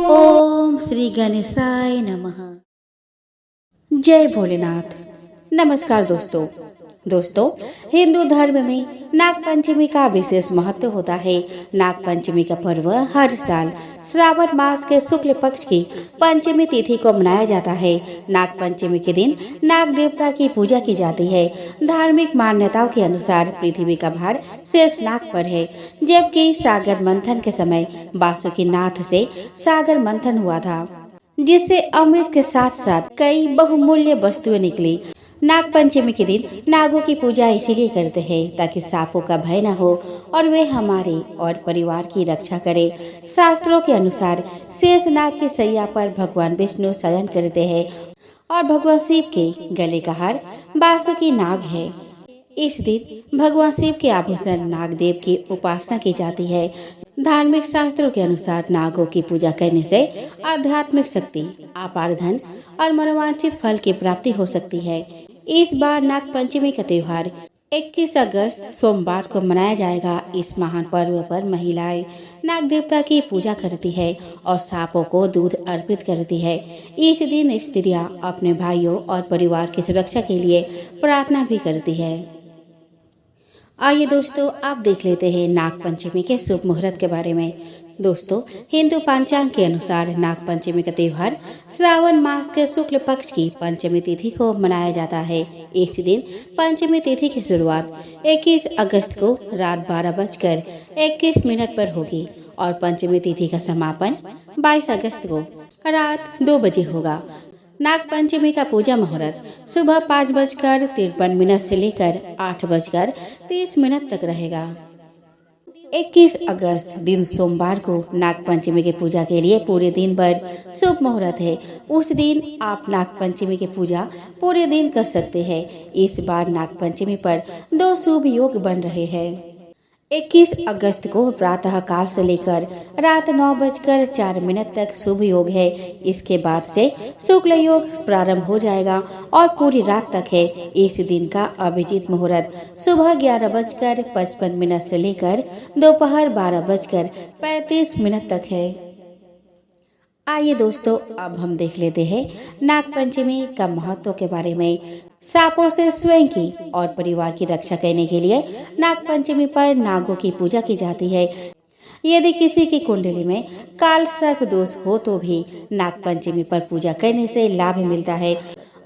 ओम श्री गणेशाय नमः। जय भोलेनाथ। नमस्कार दोस्तों हिंदू धर्म में नाग पंचमी का विशेष महत्व होता है। नाग पंचमी का पर्व हर साल श्रावण मास के शुक्ल पक्ष की पंचमी तिथि को मनाया जाता है। नाग पंचमी के दिन नाग देवता की पूजा की जाती है। धार्मिक मान्यताओं के अनुसार पृथ्वी का भार शेष नाग पर है, जबकि सागर मंथन के समय वासुकीनाथ से सागर मंथन हुआ था, जिससे अमृत के साथ साथ कई बहुमूल्य वस्तुएं निकली। नाग पंचमी के दिन नागों की पूजा इसीलिए करते हैं ताकि सांपों का भय न हो और वे हमारे और परिवार की रक्षा करे। शास्त्रों के अनुसार शेष नाग की सैया पर भगवान विष्णु शयन करते हैं और भगवान शिव के गले का हार वासुकी नाग है। इस दिन भगवान शिव के आभूषण नागदेव की उपासना की जाती है। धार्मिक शास्त्रों के अनुसार नागों की पूजा करने से आध्यात्मिक शक्ति, अपार धन और मनोवांछित फल की प्राप्ति हो सकती है। इस बार नाग पंचमी का त्योहार 21 अगस्त सोमवार को मनाया जाएगा। इस महान पर्व पर महिलाएं नाग देवता की पूजा करती है और सांपों को दूध अर्पित करती है। इस दिन स्त्रियां अपने भाइयों और परिवार की सुरक्षा के लिए प्रार्थना भी करती है। आइए दोस्तों, आप देख लेते हैं नाग पंचमी के शुभ मुहूर्त के बारे में। दोस्तों, हिंदू पंचांग के अनुसार नाग पंचमी का त्योहार श्रावण मास के शुक्ल पक्ष की पंचमी तिथि को मनाया जाता है। इस दिन पंचमी तिथि की शुरुआत 21 अगस्त को रात 12:21 पर होगी और पंचमी तिथि का समापन 22 अगस्त को रात 2 बजे होगा। नाग पंचमी का पूजा मुहूर्त सुबह 5:53 से लेकर 8:30 तक रहेगा। 21 अगस्त दिन सोमवार को नाग पंचमी की पूजा के लिए पूरे दिन भर शुभ मुहूर्त है। उस दिन आप नाग पंचमी की पूजा पूरे दिन कर सकते हैं। इस बार नाग पंचमी पर 2 शुभ योग बन रहे हैं। 21 अगस्त को प्रातः काल से लेकर रात 9:04 तक शुभ योग है। इसके बाद से शुक्ल योग प्रारंभ हो जाएगा और पूरी रात तक है। इस दिन का अभिजीत मुहूर्त सुबह 11:55 से लेकर दोपहर 12:35 तक है। आइए दोस्तों, अब हम देख लेते हैं नाग पंचमी का महत्व के बारे में। सांपों से स्वयं की और परिवार की रक्षा करने के लिए नाग पंचमी पर नागों की पूजा की जाती है। यदि किसी की कुंडली में काल सर्प दोष हो तो भी नाग पंचमी पर पूजा करने से लाभ मिलता है।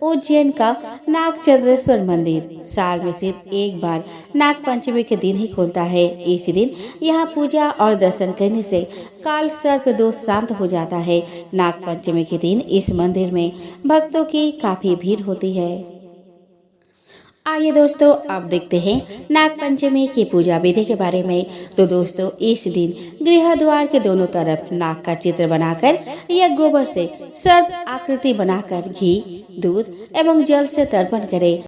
उज्जैन का नागचंद्रेश्वर मंदिर साल में सिर्फ एक बार नाग पंचमी के दिन ही खुलता है। इस दिन यहाँ पूजा और दर्शन करने से काल सर्प दोष शांत हो जाता है। नाग पंचमी के दिन इस मंदिर में भक्तों की काफी भीड़ होती है। आइए दोस्तों, अब देखते हैं नाग पंचमी की पूजा विधि के बारे में। तो दोस्तों, इस दिन गृह द्वार के दोनों तरफ नाग का चित्र बनाकर या गोबर से सर्प आकृति बनाकर घी, दूध एवं जल से तर्पण करें।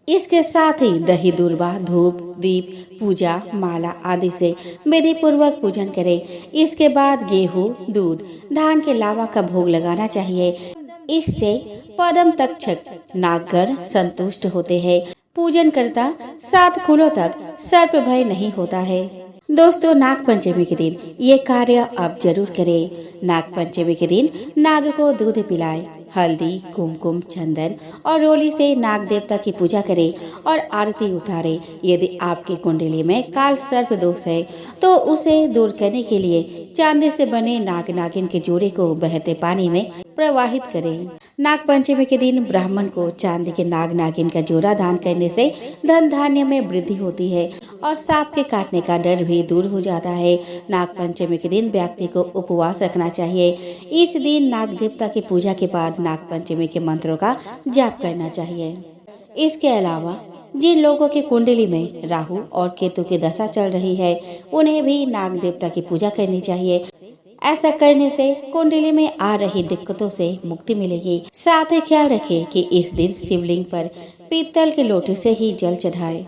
इसके साथ ही दही, दूर्वा, धूप, दीप, पूजा, माला आदि से विधि पूर्वक पूजन करें। इसके बाद गेहूं, दूध, धान के लावा का भोग लगाना चाहिए। इससे पदम तक्षक नागगण संतुष्ट होते हैं। पूजन करता 7 कुलों तक सर्प भय नहीं होता है। दोस्तों, नाग पंचमी के दिन ये कार्य आप जरूर करें। नाग पंचमी के दिन नाग को दूध पिलाएं, हल्दी, कुमकुम, चंदन और रोली से नाग देवता की पूजा करें और आरती उतारें। यदि आपकी कुंडली में काल सर्प दोष है तो उसे दूर करने के लिए चांदी से बने नाग नागिन के जोड़े को बहते पानी में प्रवाहित करें। नाग पंचमी के दिन ब्राह्मण को चांदी के नाग नागिन का जोड़ा दान करने से धन धान्य में वृद्धि होती है और सांप के काटने का डर भी दूर हो जाता है। नाग पंचमी के दिन व्यक्ति को उपवास रखना चाहिए। इस दिन नाग देवता की पूजा के बाद नाग पंचमी के मंत्रों का जाप करना चाहिए। इसके अलावा जिन लोगों की कुंडली में राहु और केतु की दशा चल रही है, उन्हें भी नाग देवता की पूजा करनी चाहिए। ऐसा करने से कुंडली में आ रही दिक्कतों से मुक्ति मिलेगी। साथ ही ख्याल रखें कि इस दिन शिवलिंग पर पीतल के लोटे से ही जल चढ़ाएं।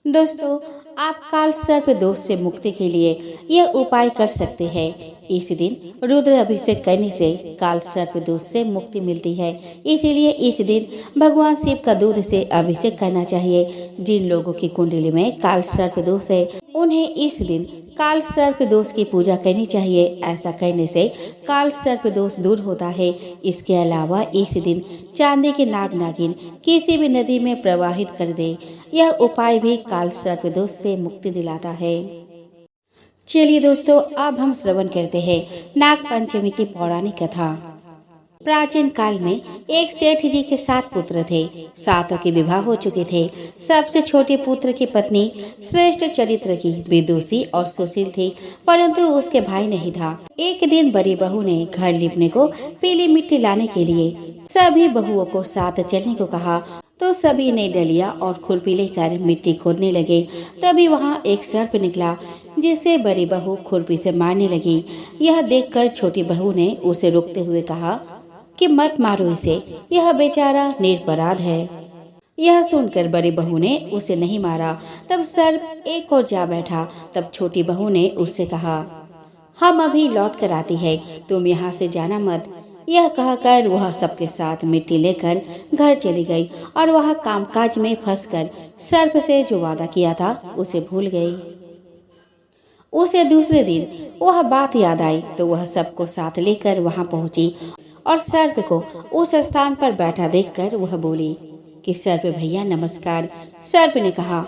दोस्तों, आप काल सर्प दोष से मुक्ति के लिए यह उपाय कर सकते हैं। इस दिन रुद्र अभिषेक करने से काल सर्प दोष से मुक्ति मिलती है। इसीलिए इस दिन भगवान शिव का दूध से अभिषेक करना चाहिए। जिन लोगों की कुंडली में काल सर्प दोष है, उन्हें इस दिन काल सर्प दोष की पूजा करनी चाहिए। ऐसा करने से काल सर्प दोष दूर होता है। इसके अलावा इस दिन चांदी के नाग नागिन किसी भी नदी में प्रवाहित कर दे। यह उपाय भी काल सर्प दोष से मुक्ति दिलाता है। चलिए दोस्तों, अब हम श्रवण करते हैं नाग पंचमी की पौराणिक कथा। प्राचीन काल में एक सेठ जी के 7 पुत्र थे। 7 के विवाह हो चुके थे। सबसे छोटे पुत्र की पत्नी श्रेष्ठ चरित्र की, विदुषी और सुशील थी, परंतु उसके भाई नहीं था। एक दिन बड़ी बहू ने घर लिपने को पीली मिट्टी लाने के लिए सभी बहुओं को साथ चलने को कहा, तो सभी ने डलिया और खुरपी लेकर मिट्टी खोदने लगे। तभी वहाँ एक सर्प निकला, जिसे बड़ी बहू खुरपी से मारने लगी। यह देखकर छोटी बहू ने उसे रोकते हुए कहा कि मत मारो इसे, यह बेचारा निरपराध है। यह सुनकर बड़ी बहू ने उसे नहीं मारा। तब सर्प एक और जा बैठा। तब छोटी बहू ने उससे कहा, हम अभी लौट कर आती है, तुम यहाँ से जाना मत। यह कहकर वह सबके साथ मिट्टी लेकर घर चली गई और वह कामकाज में फंसकर सर्प से जो वादा किया था उसे भूल गई। उसे दूसरे दिन वह बात याद आई, तो वह सबको साथ लेकर वहाँ पहुँची और सर्प को उस स्थान पर बैठा देखकर वह बोली कि सर्प भैया नमस्कार। सर्प ने कहा,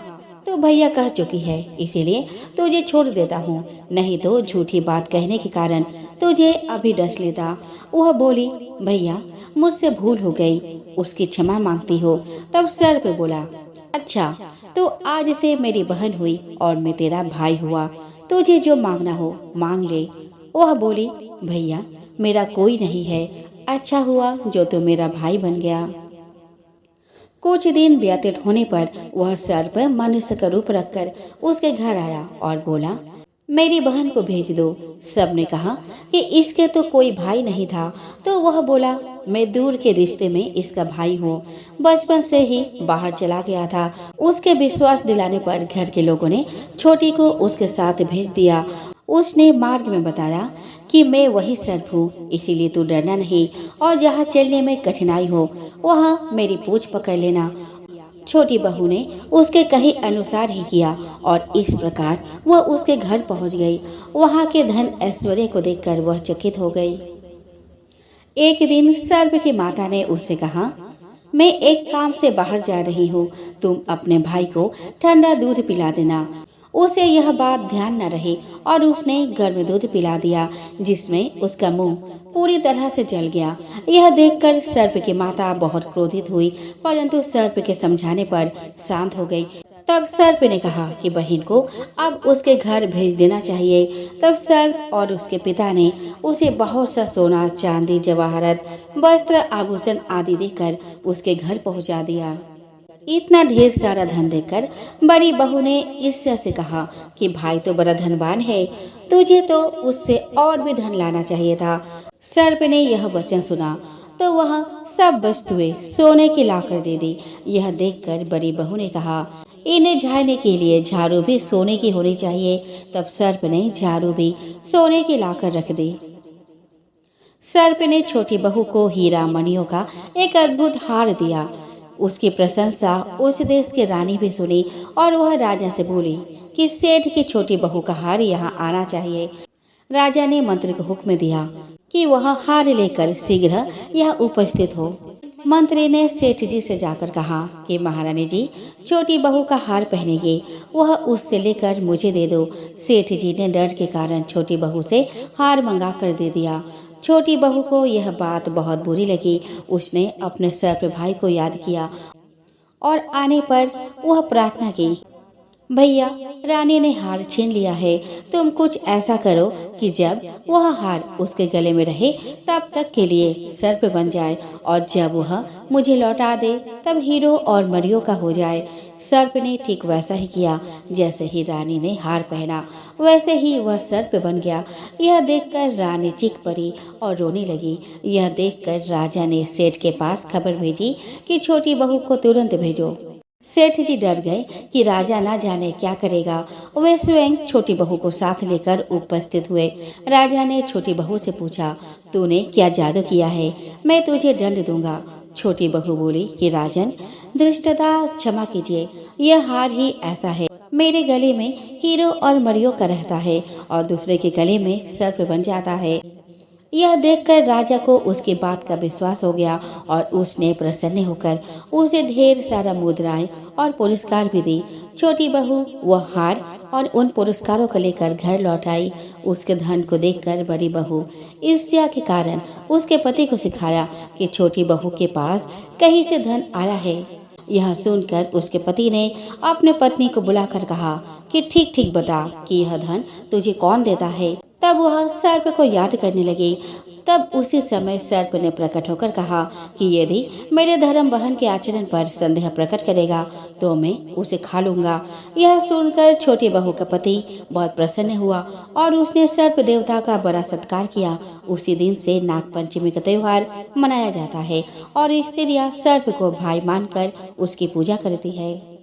तो भैया कह चुकी है, इसीलिए तुझे छोड़ देता हूँ, नहीं तो झूठी बात कहने के कारण तुझे अभी डस लेता। वह बोली, भैया मुझसे भूल हो गई, उसकी क्षमा मांगती हो। तब सर्प बोला, अच्छा तो आज से मेरी बहन हुई और मैं तेरा भाई हुआ, तुझे जो मांगना हो मांग ले। वह बोली, भैया मेरा कोई नहीं है, अच्छा हुआ जो तू मेरा भाई बन गया। कुछ दिन व्यतीत होने पर वह सर्प मनुष्य का रूप रखकर उसके घर आया और बोला, मेरी बहन को भेज दो। सबने कहा कि इसके तो कोई भाई नहीं था। तो वह बोला, मैं दूर के रिश्ते में इसका भाई हूँ, बचपन से ही बाहर चला गया था। उसके विश्वास दिलाने पर घर के लोगों ने छोटी को उसके साथ भेज दिया। उसने मार्ग में बताया कि मैं वही सर्प हूँ, इसीलिए तू डरना नहीं और जहाँ चलने में कठिनाई हो वहाँ मेरी पूंछ पकड़ लेना। छोटी बहू ने उसके कहे अनुसार ही किया और इस प्रकार वह उसके घर पहुँच गई। वहाँ के धन ऐश्वर्य को देखकर वह चकित हो गई। एक दिन सर्प की माता ने उससे कहा, मैं एक काम से बाहर जा रही हूँ, तुम अपने भाई को ठंडा दूध पिला देना। उसे यह बात ध्यान न रही और उसने गर्म दूध पिला दिया, जिसमें उसका मुंह पूरी तरह से जल गया। यह देखकर सर्प की माता बहुत क्रोधित हुई, परंतु सर्प के समझाने पर शांत हो गई। तब सर्प ने कहा कि बहन को अब उसके घर भेज देना चाहिए। तब सर्प और उसके पिता ने उसे बहुत सा सोना, चांदी, जवाहरत, वस्त्र, आभूषण आदि देकर उसके घर पहुंचा दिया। इतना ढेर सारा धन देकर बड़ी बहू ने ईर्ष्या से कहा कि भाई तो बड़ा धनवान है, तुझे तो उससे और भी धन लाना चाहिए था। सर्प ने यह वचन सुना तो वह सब वस्तुएं सोने की लाकर दे दी। यह देखकर बड़ी बहू ने कहा, इन्हें झाड़ने के लिए झाड़ू भी सोने की होनी चाहिए। तब सर्प ने झाड़ू भी सोने की लाकर रख दी। सर्प ने छोटी बहू को हीरा मणियों का एक अद्भुत हार दिया। उसकी प्रशंसा उस देश की रानी भी सुनी और वह राजा से बोली कि सेठ की छोटी बहू का हार यहाँ आना चाहिए। राजा ने मंत्री को हुक्म दिया कि वह हार लेकर शीघ्र यहाँ उपस्थित हो। मंत्री ने सेठ जी से जाकर कहा कि महारानी जी छोटी बहू का हार पहनेगी, वह उससे लेकर मुझे दे दो। सेठ जी ने डर के कारण छोटी बहू से हार मंगा कर दे दिया। छोटी बहू को यह बात बहुत बुरी लगी। उसने अपने सर्प भाई को याद किया और आने पर वह प्रार्थना की, भैया रानी ने हार छीन लिया है, तुम कुछ ऐसा करो कि जब वह हार उसके गले में रहे तब तक के लिए सर्प बन जाए और जब वह मुझे लौटा दे तब हीरो और मणियों का हो जाए। सर्प ने ठीक वैसा ही किया। जैसे ही रानी ने हार पहना वैसे ही वह सर्प बन गया। यह देखकर रानी चीख पड़ी और रोने लगी। यह देखकर राजा ने सेठ के पास खबर भेजी कि छोटी बहू को तुरंत भेजो। सेठ जी डर गए कि राजा ना जाने क्या करेगा। वे स्वयं छोटी बहू को साथ लेकर उपस्थित हुए। राजा ने छोटी बहू से पूछा, तूने क्या जादू किया है? मैं तुझे दंड दूंगा। छोटी बहू बोली कि राजन, धृष्टता क्षमा कीजिए, यह हार ही ऐसा है मेरे गले में हीरो और मरियो का रहता है और दूसरे के गले में सर्प बन जाता है। यह देखकर राजा को उसकी बात का विश्वास हो गया और उसने प्रसन्न होकर उसे ढेर सारा मुद्राएं और पुरस्कार भी दी। छोटी बहू वह हार और उन पुरस्कारों को लेकर घर लौट आई। उसके धन को देखकर बड़ी बहू ईर्ष्या के कारण उसके पति को सिखाया कि छोटी बहू के पास कहीं से धन आया है। यह सुनकर उसके पति ने अपने पत्नी को बुलाकर कहा कि ठीक ठीक बता कि यह धन तुझे कौन देता है। तब वह सर्प को याद करने लगी। तब उसी समय सर्प ने प्रकट होकर कहा कि यदि मेरे धर्म बहन के आचरण पर संदेह प्रकट करेगा तो मैं उसे खा लूंगा। यह सुनकर छोटी बहू का पति बहुत प्रसन्न हुआ और उसने सर्प देवता का बड़ा सत्कार किया। उसी दिन से नाग पंचमी का त्योहार मनाया जाता है और स्त्रियां सर्प को भाई मानकर उसकी पूजा करती है।